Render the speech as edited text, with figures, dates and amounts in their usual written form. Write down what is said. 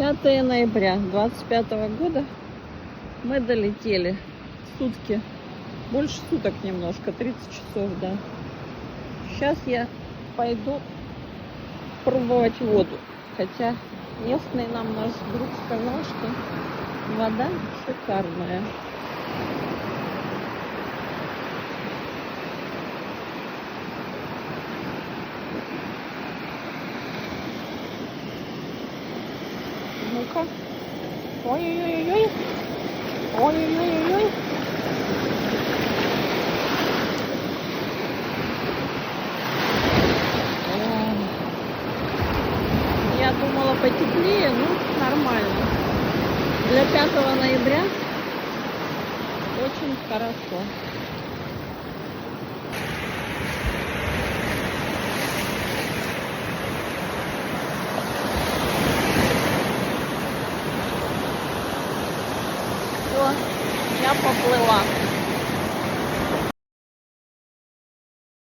5 ноября 25 года мы долетели. Сутки. Больше суток немножко, 30 часов, да. Сейчас я пойду пробовать воду. Хотя местный нам наш друг сказал, что вода шикарная. Ну-ка. Ой-ой-ой-ой. Ой-ой-ой-ой. Я думала потеплее, ну нормально. Для 5 ноября очень хорошо. Все, я поплыла.